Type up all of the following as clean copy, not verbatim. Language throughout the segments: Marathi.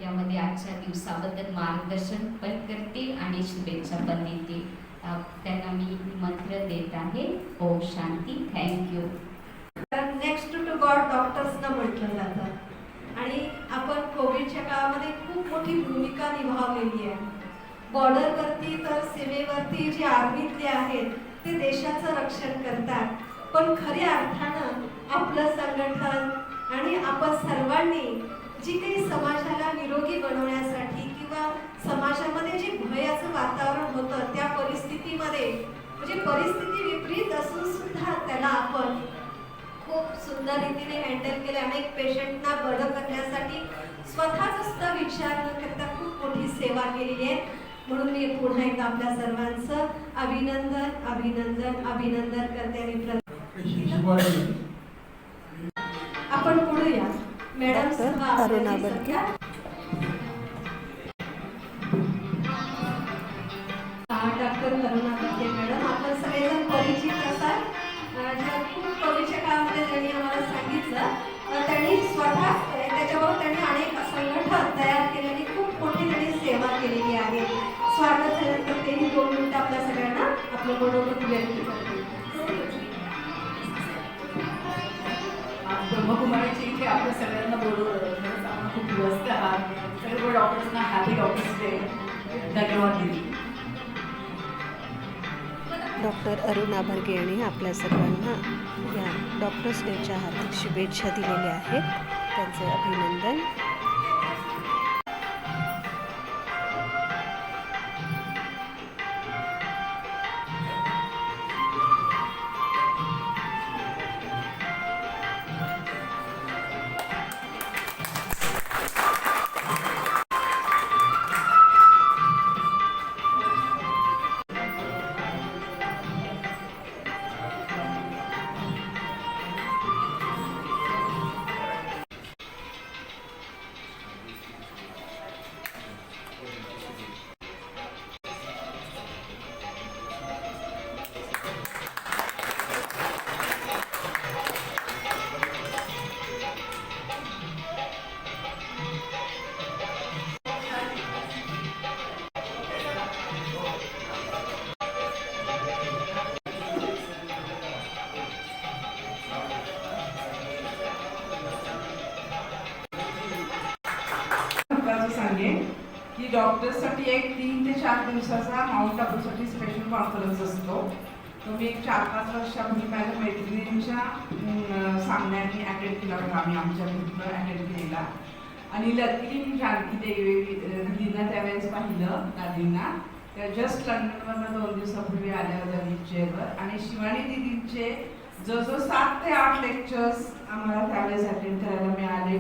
यामध्ये आजच्या दिवसाबद्दल मार्गदर्शन पण करतील आणि शुभेच्छा पण देतील. त्यांना मी मंत्र देत आहे. Om Shanti. Thank you. Next to God डॉक्टर्सना म्हटलं जातं आणि आपण कोविडच्या काळामध्ये खूप मोठी भूमिका निभावलेली आहे. बॉर्डरवरती तर सीमेवरती जे आर्मीतले आहेत ते देशाचं रक्षण करतात, पण खऱ्या अर्थानं आपलं संघटन आणि आपण सर्वांनी जी काही समाजाला निरोगी बनवण्यासाठी किंवा समाजामध्ये जे भयाचं वातावरण होतं त्या परिस्थितीमध्ये म्हणजे परिस्थिती विपरीत असून सुद्धा त्याला आपण खूप सुंदर रीतीने हँडल केले. अनेक पेशंटना बरं करण्यासाठी स्वतःचा सुद्धा विचार न करता खूप मोठी सेवा केलेली आहे. म्हणून मी पुन्हा एकदा आपल्या सर्वांचं अभिनंदन अभिनंदन अभिनंदन करते. आपण पुढे या madam. Aruna Badke. Doctor Aruna Badke madam, आपण सगळेजण परिचित असाल. खूप कोविडच्या काळामध्ये त्यांनी आम्हाला सांगितलं, त्यांनी स्वतः त्याच्यावर त्यांनी अनेक संघटन तयार केले आणि खूप मोठी त्यांनी सेवा केलेली आहे. स्वागत झाल्यानंतर त्यांनी 2 मिनिटं आपल्या सगळ्यांना आपलं मनोगत व्यक्त करतील. ब्रह्मकुमारीची इथे आपल्या सगळ्यांना बोलवलं, आपण खूप व्यस्त आहात. सगळे डॉक्टर्सना हॅपी डॉक्टर्स डे. धन्यवाद दिली. डॉक्टर अरुणा बडके यांनी आपल्या सर्वांना या डॉक्टर्स डेच्या हार्दिक शुभेच्छा दिलेल्या आहेत. त्यांचे अभिनंदन. सांगेन की डॉक्टर्ससाठी एक 3 ते 4 दिवसाचा माउंट आबूसाठी स्पेशल कॉन्फरन्स असतो. तो मी 4-5 वर्षापूर्वी माझ्या मैत्रिणींच्या सामन्यांनी अटेंड केला होता. आम्ही आमच्या ग्रुपनं अटेंड केलेला आणि लकीली मी जानकी दिदींना त्यावेळेस पाहिलं. दादींना त्या जस्ट लंडनवरनं 2 दिवसापूर्वी आल्या होत्या व्हीलचेअरवर आणि शिवानी दिदींचे जवळजवळ 7 ते 8 लेक्चर्स आम्हाला त्यावेळेस अटेंड करायला मिळाले.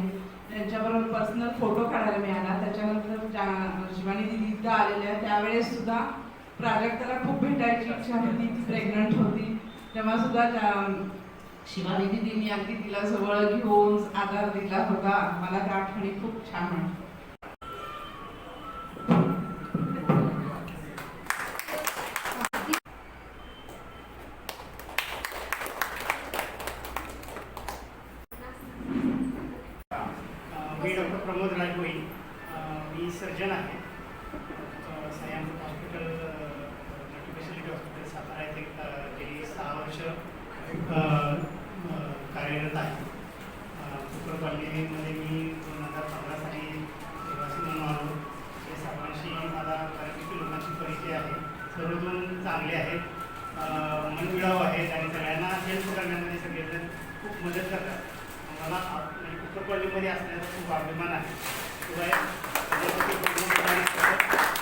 त्यांच्याबरोबर पर्सनल फोटो काढायला मिळाला. त्याच्यानंतर शिवानी दिदी इथं आलेल्या त्यावेळेस सुद्धा प्राजक्ताला खूप भेटायची इच्छा होती. ती प्रेग्नंट होती तेव्हा सुद्धा शिवानी दिदींनी अगदी तिला जवळ घेऊन आधार दिला होता. मला त्या आठवणी खूप छान वाटतं. मी डॉक्टर प्रमोद राजभोई. मी सर्जन आहे. Science hospital multispeciality hospital Satara येथे गेली 6 वर्ष कार्यरत आहे. कुकरपाल्लीमध्ये मी 2015 साली रहिवासी म्हणून आलो. हे सर्वांशी मला बऱ्यापैकी लोकांशी परिचय आहे. सर्वजण चांगले आहेत, मनमिळाव आहेत आणि सगळ्यांना हेल्प करण्यामध्ये सगळेजण खूप मदत करतात. मला कुकरपल्लीमध्ये असण्याचा खूप अभिमान आहे. शिवाय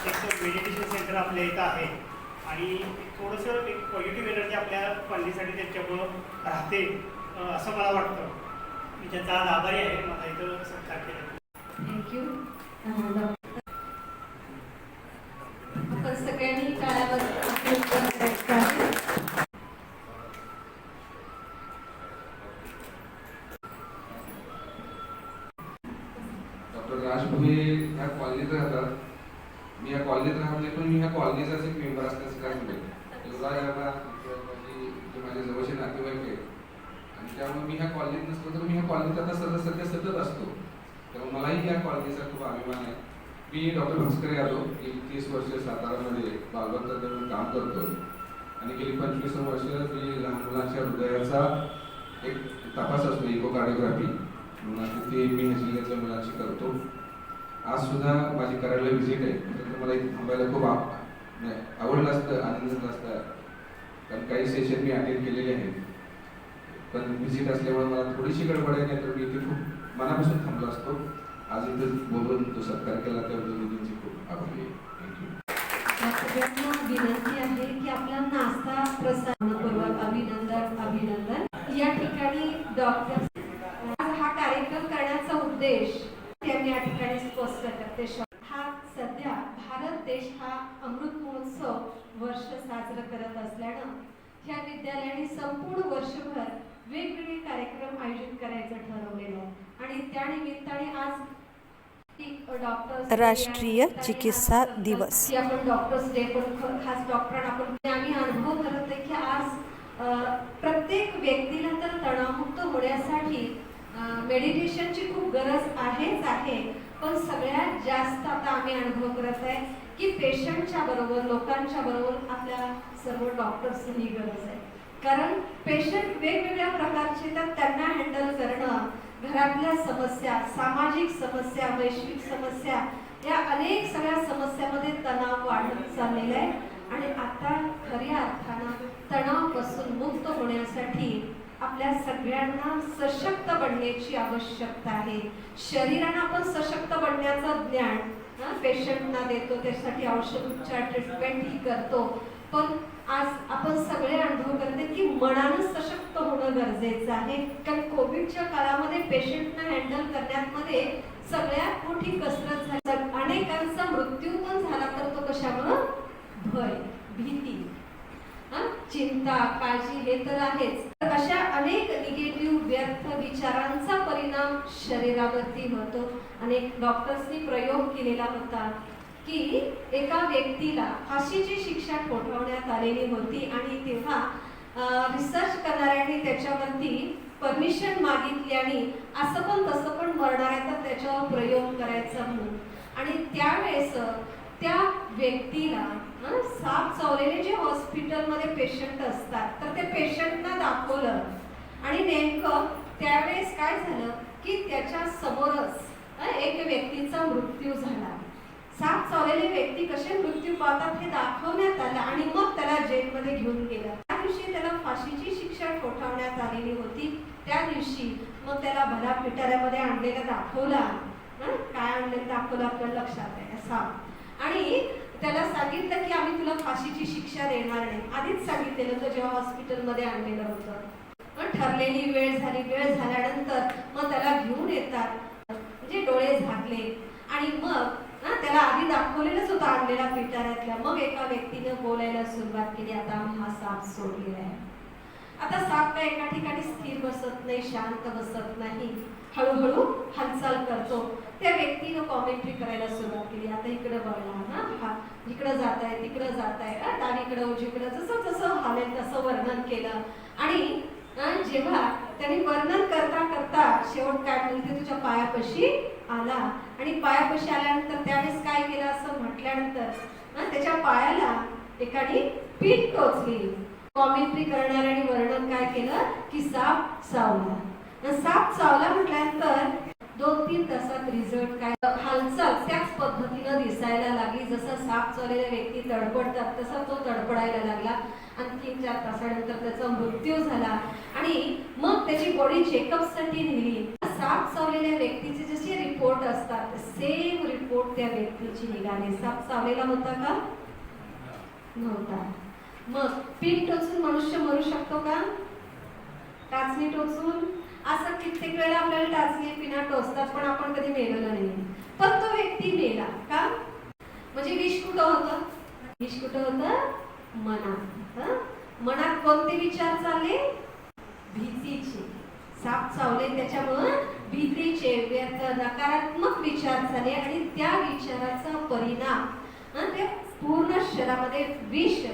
एक मेडिटेशन सेंटर आपल्या इथं आहे आणि थोडंसं एक पॉझिटिव्ह एनर्जी आपल्या पल्लीसाठी त्यांच्यामुळं राहते असं मला वाटतं. मी त्याचा आज आभारी आहे. मला इथं सत्कार केला. थँक्यू. आपण सगळ्यांनी टाळ्यावर राजभोई ह्या कॉलनीत राहतात. मी या कॉलनीत राहत नाही, पण मी ह्या कॉलनीचाच एक मेंबर असल्याचं काय म्हणेल. माझे जवळचे नातेवाईक आहेत आणि त्यामुळे मी ह्या कॉलनीत नसतो तर मी ह्या कॉलनीत आता सध्या सतत असतो. त्यामुळे मलाही या कॉलेजचा खूप अभिमान आहे. मी डॉक्टर भास्कर यादव, गेली 30 वर्ष सातारामध्ये बालवंत म्हणून काम करतो आणि गेली 25 वर्ष मी लहान मुलांच्या हृदयाचा एक तपास असतो, इकोकार्डिओग्राफी म्हणून तिथे मी जिल्ह्यातल्या मुलांची करतो. आज सुद्धा माझी करायला व्हिजिट आहे, तर मला इथे थांबायला खूप आवडलं असतं, आनंद झाला असता, कारण काही सेशन मी अटेंड केलेले आहेत. पण व्हिजिट असल्यामुळे मला थोडीशी गडबड आहे, नाही तर मी इथे खूप मनापासून थांबलो असतो. आज इथे बोलून तो सत्कार केला त्याबद्दल मी त्यांची खूप आभारी आहे. थँक्यू. सगळ्यांना विनंती आहे की आपला नाश्ता प्रसारपूर्वक अभिनंदन. या ठिकाणी डॉक्टर आज हा कार्यक्रम करण्याचा उद्देश त्यांनी या ठिकाणी स्पष्ट करते. हा सध्या भारत देश हा अमृत महोत्सव वर्ष साजरं करत असल्यानं ह्या विद्यालयाने संपूर्ण वर्षभर वेगवेगळे कार्यक्रम आयोजित करायचं ठरवलेलं आहे आणि त्यानिमित्ताने आज राष्ट्रीय चिकित्सा दिवस. आपण डॉक्टर्स डे पण खास डॉक्टरांना आपण आम्ही अनुभव करत आहे की आज प्रत्येक व्यक्तीला तर तणावमुक्त होण्यासाठी मेडिटेशनची खूप गरज आहेच आहे, पण सगळ्यात जास्त आता आम्ही अनुभव करत आहे की पेशंटच्या बरोबर लोकांच्या बरोबर आपल्या सर्व डॉक्टर्सनी गरज आहे. कारण पेशंट वेगवेगळ्या प्रकारचे तर त्यांना हँडल करणं, घरातल्या समस्या, सामाजिक समस्या, वैश्विक समस्या, या अनेक सगळ्या समस्यामध्ये तणाव वाढत चाललेला आहे आणि आता खऱ्या अर्थानं तणावापासून मुक्त होण्यासाठी आपल्या सगळ्यांना सशक्त बनण्याची आवश्यकता आहे. शरीरानं आपण सशक्त बनण्याचं ज्ञान पेशंटना देतो, त्यासाठी औषध उपचार ट्रीटमेंटही करतो, पण आज आपण सगळे अनुभव करते की मनानं सशक्त होणं गरजेचं आहे. कारण कोविडच्या काळामध्ये पेशंटना हँडल करण्यामध्ये सगळ्यात मोठी कसरत झाली. अनेकांचा मृत्यू पण झाला, तर तो कशामुळं? भय, भीती, चिंता, काळजी हे तर आहेच. अशा अनेक निगेटिव्ह व्यर्थ विचारांचा परिणाम शरीरावरती होतो. अनेक डॉक्टर्सनी प्रयोग केलेला होता की एका व्यक्तीला फाशीची शिक्षा ठोठावण्यात आलेली होती आणि तेव्हा रिसर्च करणाऱ्यांनी त्याच्यावरती परमिशन मागितली आणि असं पण तसं पण मरणाऱ्या तर त्याच्यावर प्रयोग करायचा म्हणून. आणि त्यावेळेस त्या व्यक्तीला साप चावलेले जे हॉस्पिटलमध्ये पेशंट असतात तर ते पेशंटना दाखवलं आणि नेमकं त्यावेळेस काय झालं की त्याच्या समोरच एक व्यक्तीचा मृत्यू झाला. साप चावलेले व्यक्ती कसे मृत्यू पावतात हे दाखवण्यात आलं आणि मग त्याला जेलमध्ये घेऊन गेलं. त्या दिवशी त्याला फाशीची शिक्षा ठोठावण्यात आलेली होती. त्या दिवशी मग त्याला भला पिटाऱ्यामध्ये आणलेला दाखवला. काय आणलेलं दाखवलं आपल्याला लक्षात आहे? साप. आणि त्याला सांगितलं की आम्ही तुला फाशीची शिक्षा देणार नाही. आधीच सांगितलेलं होतं जेव्हा हॉस्पिटलमध्ये आणलेलं होतं. ठरलेली वेळ झाली. वेळ झाल्यानंतर मग त्याला घेऊन येतात, म्हणजे डोळे झाकले आणि मग त्याला आधी दाखवलेलंच होतं आणलेला पिटाऱ्यातल्या. मग एका व्यक्तीनं बोलायला सुरुवात केली, आता हा साप सोडलेला आहे. आता साप काय एका ठिकाणी स्थिर बसत नाही, शांत बसत नाही, हळूहळू हालचाल करतो. त्या व्यक्तीनं कॉमेंट्री करायला सुरुवात केली, आता इकडे बघला, हा इकडं जात आहे, तिकडं जात आहे, डावीकडे उजवीकडे, जसं जसं हालेल तसं वर्णन केलं. आणि जेव्हा त्यांनी वर्णन करता करता शेवट काय म्हणते, तुझ्या पायापाशी आला. आणि पायापाशी आल्यानंतर त्यावेळेस काय केलं असं म्हटल्यानंतर त्याच्या पायाला एकाने पीठ टोचली. कॉमेंट्री करणाऱ्याने वर्णन काय केलं की साप चावला. साप चावला म्हटल्यानंतर 2-3 तासात रिझल्ट काय, हालचाल त्याच पद्धतीनं दिसायला लागली. जसं साप चावलेल्या व्यक्ती तडपडतात तसा तो तडपडायला लागला. आणखी 4 तासानंतर त्याचा मृत्यू झाला. आणि मग त्याची बॉडी चेकअपसाठी नेली. साप चावलेल्या व्यक्तीचे जसे रिपोर्ट असतात सेम रिपोर्ट त्या व्यक्तीची निघाले. साप चावलेला होता का? नव्हता. मग पीठ टोचून मनुष्य मरू शकतो का? टाचणी टोचून असं कित्येक वेळेला आपल्याला टाचणी पिना टोचतात, पण आपण कधी मेलेलो नाही. पण तो व्यक्ती मेला का? म्हणजे विष कुठं होतं? विष कुठं होतं? मनात. मनात कोणते विचार चालले? भीतीचे. साप चावले त्याच्यामुळं भीतीचे व्यर्थ नकारात्मक विचार झाले आणि त्या विचाराचा परिणाम ते पूर्ण शरीरामध्ये विष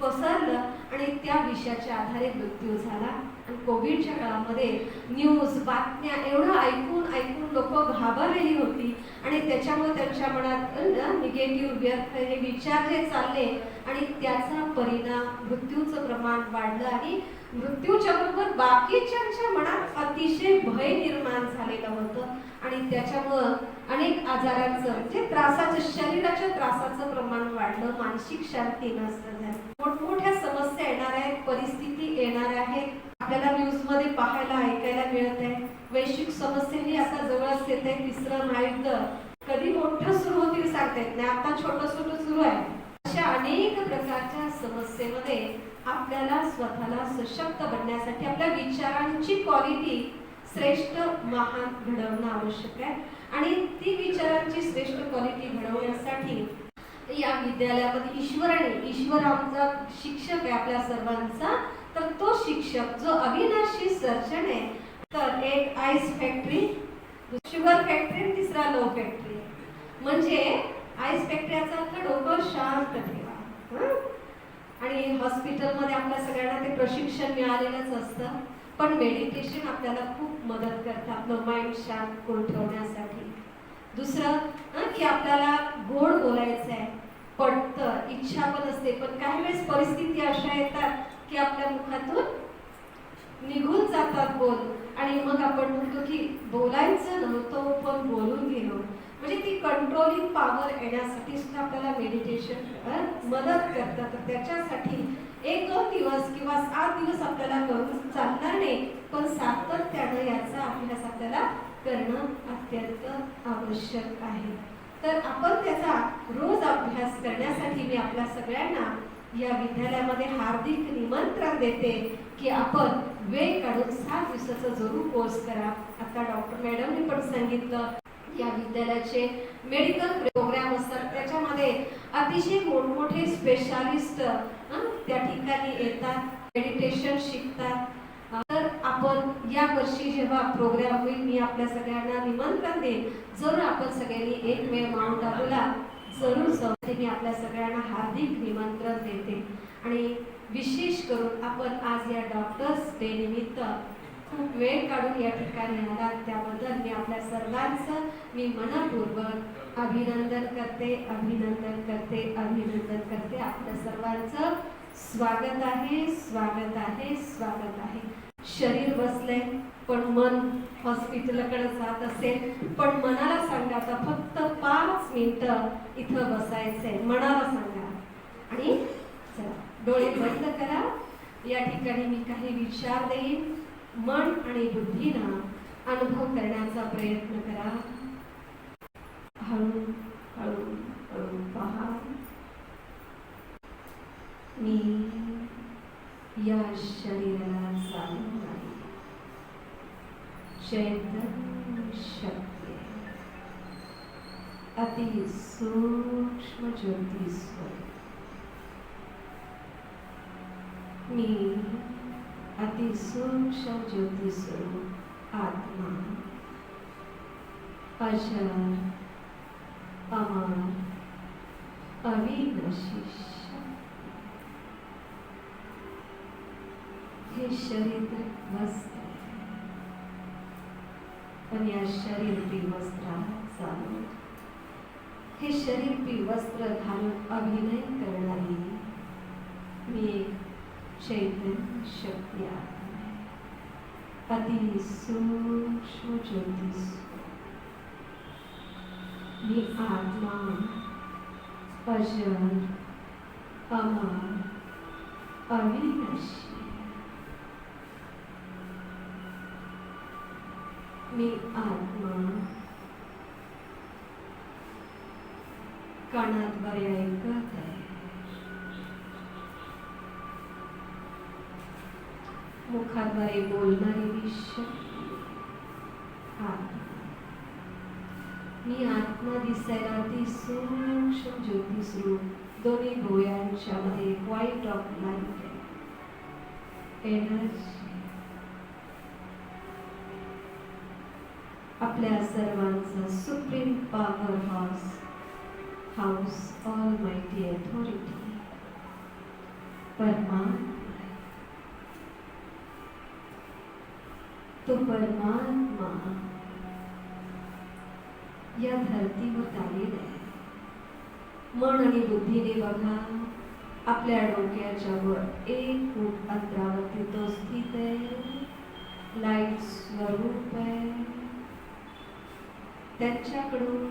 पसरलं आणि त्या विषयाच्या आधारे मृत्यू झाला. आणि कोविडच्या काळामध्ये न्यूज बातम्या एवढं ऐकून लोक घाबरलेली होती आणि त्याच्यामुळे त्यांच्या मनात निगेटिव्ह व्यर्थ हे विचार जे चालले आणि त्याचा परिणाम मृत्यूचं प्रमाण वाढलं आणि मृत्यूच्या बरोबर बाकीच्यांच्या मनात अतिशय भय निर्माण झालेलं होतं आणि त्याच्यामुळं अनेक आजारांचं म्हणजे त्रासाचं शरीराच्या त्रासाचं प्रमाण वाढलं, मानसिक शांती नसतं झालं, मोठमोठ्या समस्या येणार आहेत, परिस्थिती येणार आहे. आपल्याला न्यूज मध्ये पाहायला ऐकायला मिळत आहे. वैश्विक समस्येही आता जवळच येत आहे. तिसरं महायुद्ध कधी मोठं सुरू होतील सांगता येत नाही, आता छोटं सुरू आहे. अशा अनेक प्रकारच्या समस्येमध्ये आपल्याला स्वतःला सशक्त बनण्यासाठी आपल्या विचारांची क्वालिटी श्रेष्ठ महान घडवणं आवश्यक आहे आणि ती विचारांची श्रेष्ठ क्वालिटी घडवण्यासाठी या विद्यालयामध्ये ईश्वर आमचा शिक्षक आहे आपल्या सर्वांचा. तर तो शिक्षक जो अविनाशी सर्जन आहे, तर एक आईस फॅक्टरी, शुगर फॅक्टरी आणि तिसरा लो फॅक्टरी. म्हणजे आईस फॅक्टरीचा अर्थ डोकं शांत ठेवा. आणि हॉस्पिटलमध्ये आपल्या सगळ्यांना ते प्रशिक्षण मिळालेलंच असतं, पण मेडिटेशन आपल्याला खूप मदत करतं आपलं माइंड शांत करून ठेवण्यासाठी. दुसरं की आपल्याला गोड बोलायचं आहे, पटतं, इच्छा पण असते, पण काही वेळेस परिस्थिती अशा येतात की आपल्या मुखातून निघून जातात बोल आणि मग आपण म्हणतो की बोलायचं नव्हतं पण बोलून गेलो. म्हणजे ती कंट्रोलिंग पॉवर येण्यासाठी सुद्धा आपल्याला मेडिटेशन मदत करतं. तर त्याच्यासाठी 1-2 दिवस किंवा 7 दिवस आपल्याला करून चालणार नाही, पण सातत्यानं याचा अभ्यास आपल्याला करणं अत्यंत आवश्यक आहे. तर आपण त्याचा रोज अभ्यास करण्यासाठी मी आपल्या सगळ्यांना या विद्यालयामध्ये हार्दिक निमंत्रण देते की आपण वेळ काढून 7 दिवसाचा जरूर कोर्स करा. आता डॉक्टर मॅडमने पण सांगितलं या विद्यालयाचे मेडिकल प्रोग्राम असतात, त्याच्यामध्ये अतिशय मोठमोठे स्पेशालिस्ट त्या ठिकाणी येतात, मेडिटेशन शिकतात. तर आपण या वर्षी जेव्हा प्रोग्राम होईल मी आपल्या सगळ्यांना निमंत्रण देईन, जरूर आपण सगळ्यांनी एक वेळ माउंट आबूला जरूर जाऊ. मी आपल्या सगळ्यांना हार्दिक निमंत्रण देते आणि विशेष करून आपण आज या डॉक्टर्स डे निमित्त खूप वेळ काढून या ठिकाणी आलात त्याबद्दल मी आपल्या सर्वांचं मी मनपूर्वक अभिनंदन करते. आपल्या सर्वांचं स्वागत आहे. शरीर बसले पण मन हॉस्पिटलकडे जात असेल, पण मनाला सांगा आता फक्त 5 मिनिटं इथं बसायचंय. मनाला सांगा आणि चला डोळे बंद करा. या ठिकाणी मी काही विचार देईन, मन आणि बुद्धीनं अनुभव करण्याचा प्रयत्न करा. हळू पहा. मी या शरीराला चालू आहे. चैतन्य शक्ती अति सूक्ष्म ज्योती स्वरूप. मी अति सूक्ष्म ज्योती स्वरूप आत्मा, अजर अमर अविनाशी. हे शरीर वस्त्र पण या शरीररूपी वस्त्राला चालून हे शरीररूपी वस्त्र घालून अभिनय करणारी मी एक चैतन्य शक्ती आहे. अति सूक्ष्म ज्योतिष मी आत्मा, अजर अमर अविनाशी. मी आत्मा कानाद्वारे ऐकत आहे, मुखाद्वारे बोलणारी विश्व आत्मा. मी आत्मा दिसायला अति सूक्ष्म ज्योती स्वरूप, दोन्ही डोळ्यांच्या मध्ये व्हाईट ऑफ लाईट एनर्जी. आपल्या सर्वांचा supreme power house all mighty authority परमात्मा है। तो परमात्मा या धरतीवर आलेला आहे. मन आणि बुद्धीने बघा, आपल्या डोक्याच्या वर 1 फूट अंतरावरती तो स्थित आहे. लाईट स्वरूप आहे. त्यांच्याकडून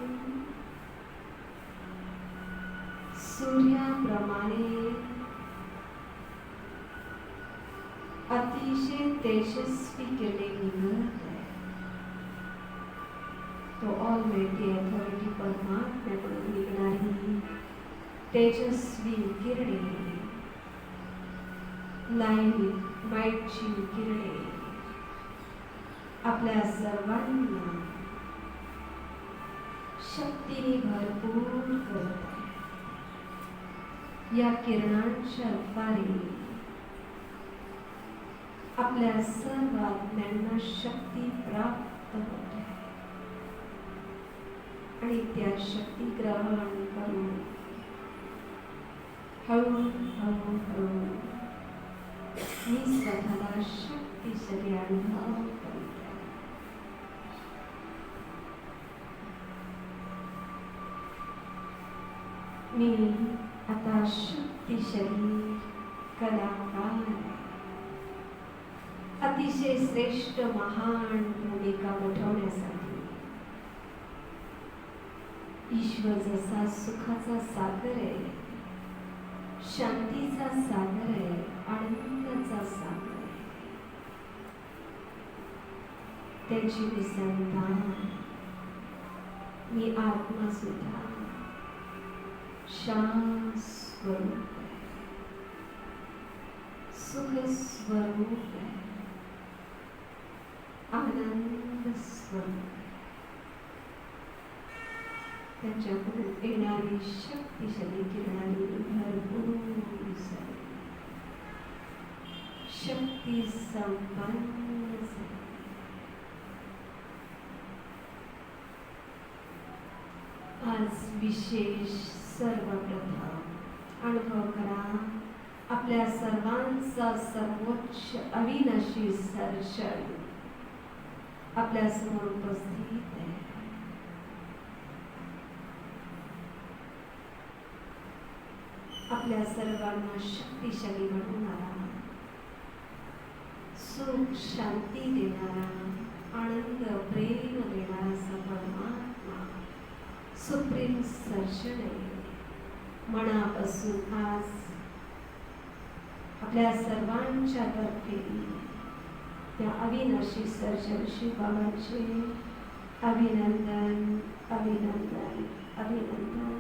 सूर्याप्रमाणे अतिशय तेजस्वी किरणे निघत आहे. तो ऑलमाइटी अथॉरिटी परमात्म्याकडून निघणारी तेजस्वी किरणे, लाईटची किरणे आपल्या सर्वांना शक्तीने भरपूर करत आहे. या किरणांच्या द्वारे आपल्या सर्व आत्म्यांना शक्ती प्राप्त होत आहे आणि त्या शक्ती ग्रहण करून हळूहळू मी स्वतःला शक्तिशाली अनुभव करते. मी आता शक्तिशाली कलाकार आहे. अतिशय श्रेष्ठ महान भूमिका वठवण्यासाठी ईश्वर जसा सुखाचा सागर आहे, शांतीचा सागर आहे, आनंदाचा सागर आहे, त्याची मी संतान. मी आत्मा सुद्धा शांत स्वरूप आहे, सुख स्वरूप आहे, आनंद स्वरूप आहे. त्याच्याकडून येणारी शक्तिशाली किरणांनी भरपूर शक्ती संपन्न झाली. आज विशेष सर्वप्रथम अनुभव करा, आपल्या सर्वांचा सर्वोच्च अविनाशी सर्जन आपल्या समोर उपस्थित आहे. आपल्या सर्वांना शक्तिशाली बनवणारा, सुख शांती देणारा, आनंद प्रेम देणारा असा परमात्मा सुप्रीम सर्जन आहे. मनापासून आज आपल्या सर्वांच्या तर्फे त्या अविनाशी सर्जन शिवबाबांचे अभिनंदन अभिनंदन अभिनंदन.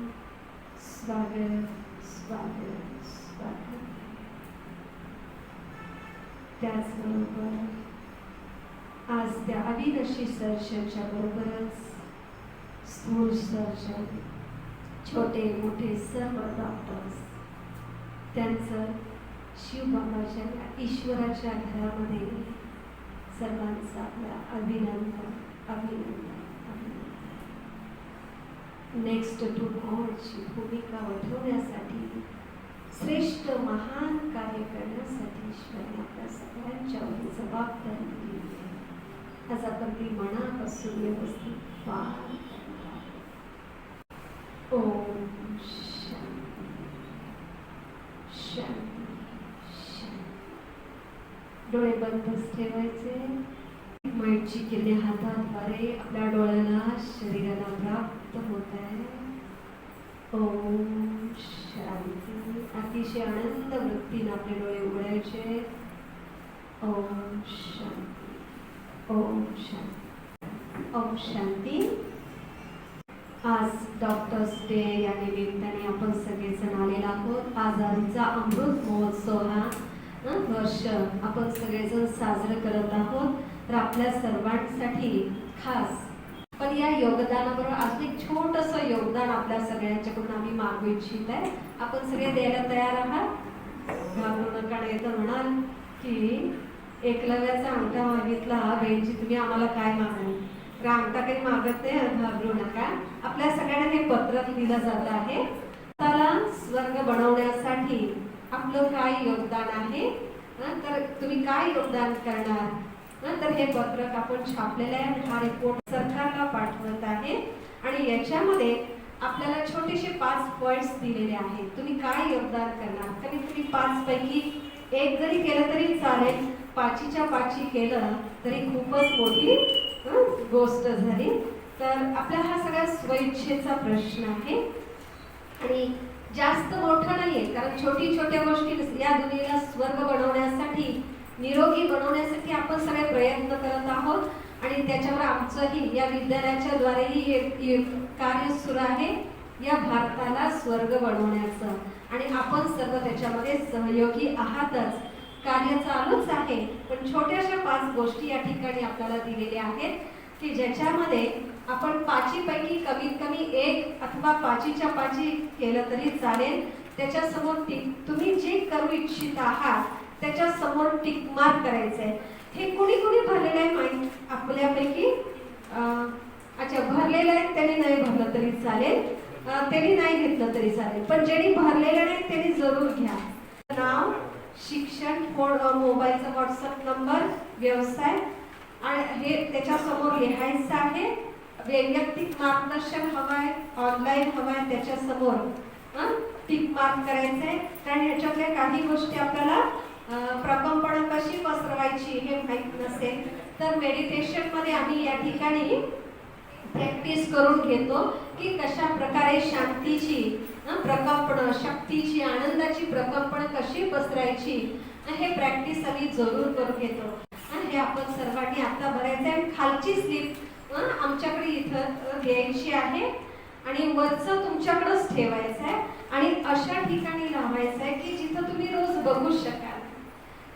स्वागत स्वागत स्वागत. त्याचबरोबर आज त्या अविनाशी सर्जनच्या बरोबरच स्थूल सर्जन, छोटे मोठे सर्व डॉक्टर्स, त्यांचं शिवबाबाच्या ईश्वराच्या घरामध्ये सर्वांचं आपलं अभिनंदन अभिनंदन अभिनंदन. नेक्स्ट टू गॉडची भूमिका वठवण्यासाठी, श्रेष्ठ महान कार्य करण्यासाठी ईश्वराने आपल्या सगळ्यांच्यावर जबाबदारी दिली आहे. आज आपण ती मनापासून व्यवस्थित पार करणार. ओम शांती शांती शांती. डोळे बंदच ठेवायचे. माईटची किरणे हाताद्वारे आपल्या डोळ्याला शरीराला प्राप्त होत आहे. ओम शांती. अतिशय आनंद वृत्तीने आपले डोळे उघडायचे. ओम शांती ओम शांती ओम शांती. आज डॉक्टर्स डे या निमित्ताने आपण सगळेजण आलेलो आहोत. आजारीचा अमृत महोत्सव हा वर्ष आपण सगळेजण साजरं करत आहोत. तर आपल्या सर्वांसाठी खास पण या योगदानाबरोबर अजून एक छोटंसं योगदान आपल्या सगळ्यांच्याकडून आम्ही मागू इच्छित आहे. आपण सगळे द्यायला तयार आहात? घाबरू नका. नाही तर म्हणाल की एकलव्याचा अंगठा मागितला बहिणीची, तुम्ही आम्हाला काय मागाल? अंगठा काही मागत नाही, घाबरू नका. आपल्या सगळ्यांना हे पत्र दिलं जात आहे. भारताला स्वर्ग बनवण्यासाठी आपलं काय योगदान आहे, तर तुम्ही काय योगदान करणार, तर हे पत्रक आपण छापलेलं आहे. हा रिपोर्ट सरकारला पाठवत आहे आणि याच्यामध्ये आपल्याला छोटेसे 5 पॉइंट्स दिलेले आहेत. तुम्ही काय योगदान करणार, कमीत कमी 5 पैकी 1 जरी केलं तरी चालेल, 5च्या 5 केलं तरी खूपच मोठी गोष्ट झाली. तर आपला हा सगळ्या स्वइच्छेचा प्रश्न आहे आणि जास्त मोठं नाहीये, कारण छोट्या गोष्टी या दुनियेला स्वर्ग बनवण्यासाठी, निरोगी बनवण्यासाठी आपण सगळे प्रयत्न करत आहोत आणि त्याच्यावर आमचंही या विद्यालयाच्या द्वारेही एक कार्य सुरू आहे या भारताला स्वर्ग बनवण्याचं आणि आपण सर्व त्याच्यामध्ये सहयोगी आहातच. कार्य चालूच आहे, पण छोट्याशा 5 गोष्टी या ठिकाणी आपल्याला दिलेल्या आहेत की ज्याच्यामध्ये आपण 5 पैकी कमीत कमी 1 अथवा 5च्या 5 केलं तरी चालेल. त्याच्यासमोर तुम्ही जे करू इच्छित आहात त्याच्या समोर टिक मार्क करायचंय. हे कुणी भरलेलं आहे माहिती आपल्यापैकी? अच्छा, भरलेलं आहे त्यांनी नाही भरलं तरी चालेल, त्यांनी नाही घेतलं तरी चालेल, पण ज्यांनी भरलेलं नाही त्यांनी जरूर घ्या. नाव, शिक्षण, फोन, मोबाईलचा व्हॉट्सअप नंबर, व्यवसाय आणि हे त्याच्यासमोर लिहायचं आहे. वैयक्तिक मार्गदर्शन हवं आहे, ऑनलाईन हवं आहे, त्याच्यासमोर टिक मार्क करायचं आहे. कारण ह्याच्यातल्या काही गोष्टी आपल्याला प्रकंपण कशी पसरवायची हे माहीत नसेल तर मेडिटेशनमध्ये आम्ही या ठिकाणी प्रॅक्टिस करून घेतो की कशा प्रकारे शांतीची प्रकंपण, शक्तीची, आनंदाची प्रकंपण कशी पसरायची, हे प्रॅक्टिस आम्ही जरूर करून घेतो. हे आपण सर्वांनी आता भरायचं आहे. खालची स्लिप आमच्याकडे इथं घ्यायची आहे आणि वरचं तुमच्याकडेच ठेवायचं आहे आणि अशा ठिकाणी लावायचं आहे की जिथं तुम्ही रोज बघू शकाल.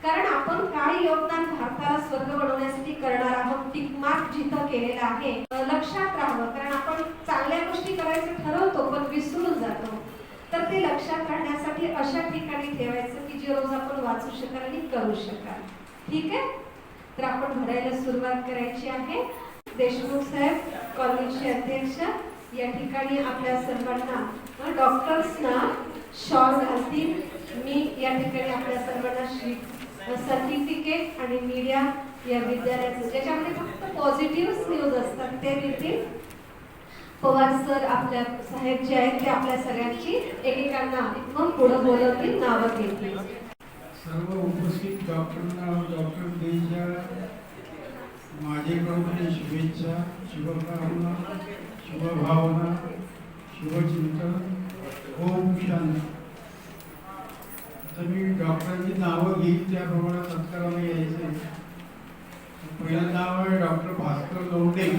कारण आपण काय योगदान भारताला स्वर्ग बनवण्यासाठी करणार आहोत, टिक मार्क जिथं केलेला आहे लक्षात राहावं. कारण आपण चांगल्या गोष्टी करायचं ठरवतो पण विसरून जातो, तर ते लक्षात राहण्यासाठी अशा ठिकाणी ठेवायचं की जे रोज आपण वाचू शकाल आणि करू शकाल. ठीक आहे, तर आपण भरायला सुरुवात करायची आहे. देशमुख साहेब, कॉलेजचे अध्यक्ष, या ठिकाणी आपल्या सर्वांना डॉक्टर्सना शॉल घालतील. मी या ठिकाणी आपल्या सर्वांना सर्टिफिकेट आणि मीडिया या विद्यालयाचं ज्याच्यामध्ये फक्त पॉझिटिव्ह न्यूज असतात ते देतील. पवार सर आपल्या साहेब जे आहेत ते आपल्या सगळ्यांची एकेकांना मग पुढं बोलवतील, नावं घेतील. सर्व उपस्थित डॉक्टरांना डॉक्टर डेच्या माझ्याकडून शुभेच्छा, शुभकामना, शुभभावना, शुभचिंतन. ओम शांती. तर मी डॉक्टरांची नावं घेईन त्याप्रमाणे सत्काराला यायचे. पहिलं नाव आहे doctor Bhaskar Londhe.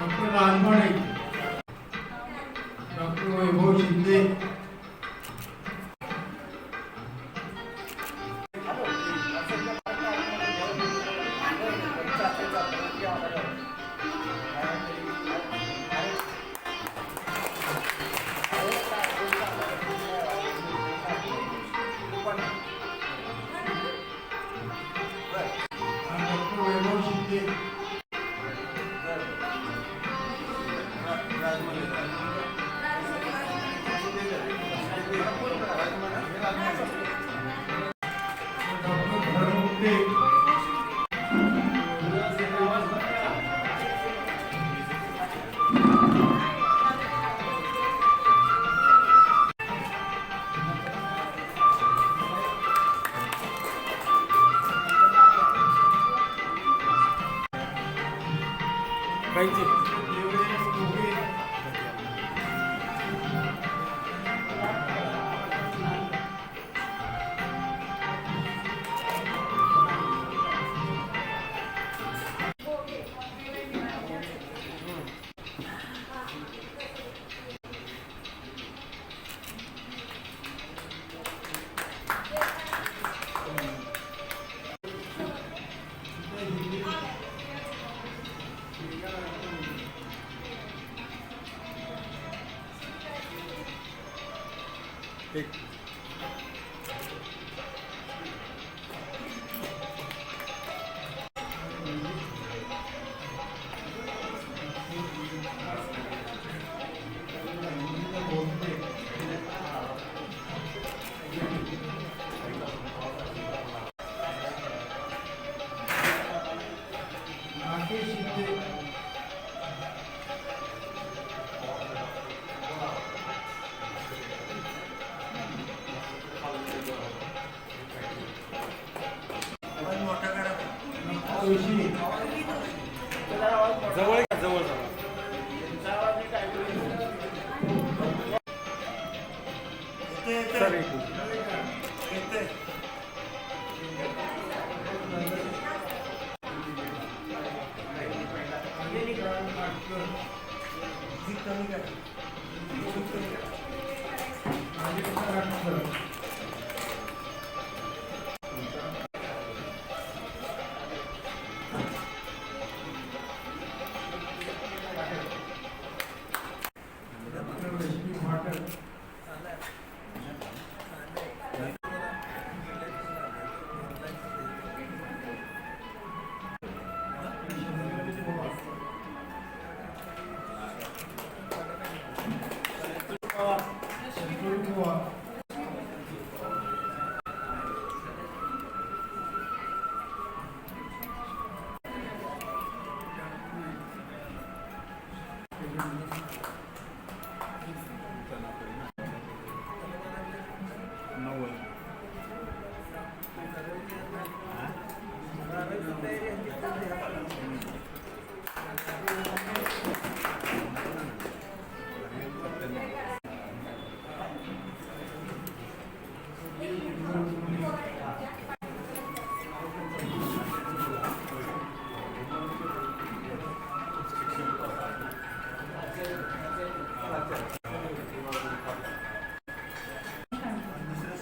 Doctor Rajmane. Doctor Vaibhav Shinde. Doctor Vaibhav Shinde. Doctor Dharmamunde. Devdev Moge. Rakesh Shinde Joshi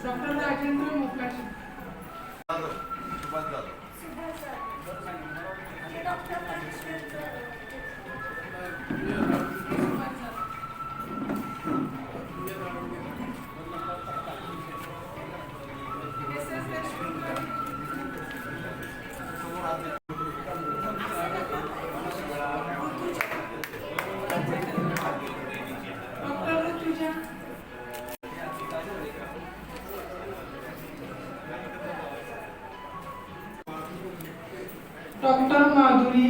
doctor Rajendra Mukashi. Doctor Rutuja. Doctor Madhuri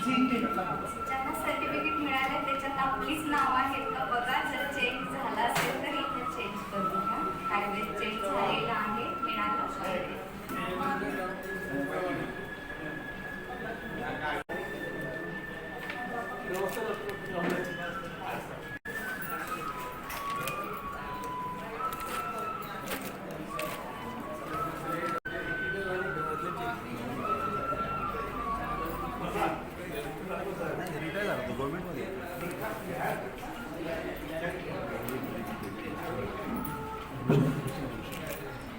Jite. ज्यांना सर्टिफिकेट मिळाले त्याच्यात आपलीच नाव आहेत का बघा. जर चेंज झाला असेल तर इथे चेंज करू का. कायदे चेंज झालेला आहे, मिळालं पाहिजे.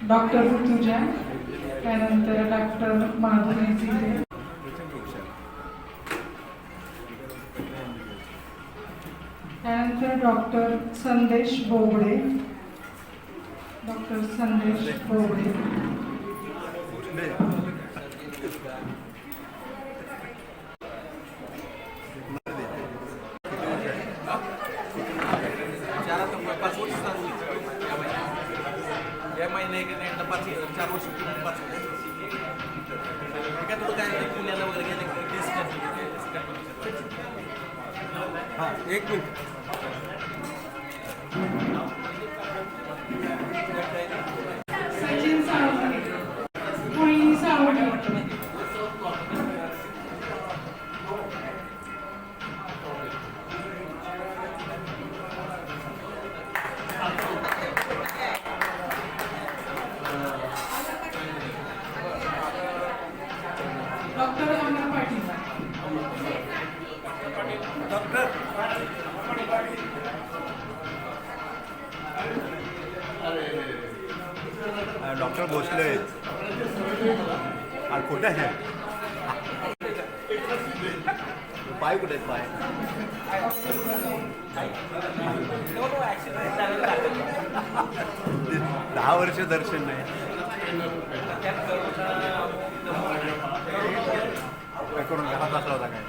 डॉक्टर ऋतुजा, त्यानंतर डॉक्टर माधुरी जीते, त्यानंतर डॉक्टर संदेश बोबडे. डॉक्टर संदेश बोबडे. या महिने एकदा 4 वर्ष पूर्ण 5 काय तुला काय पुण्याला वगैरे गेले हां 1 मिनिट. सचिन सावंत, मोहिनी सावंत. डॉक्टर अमर पाटील. डॉक्टर भोसले और कुठे है पाय पाय कुठे आहेत पाय? दहा वर्ष दर्शन नाही करून घरात असला होता काय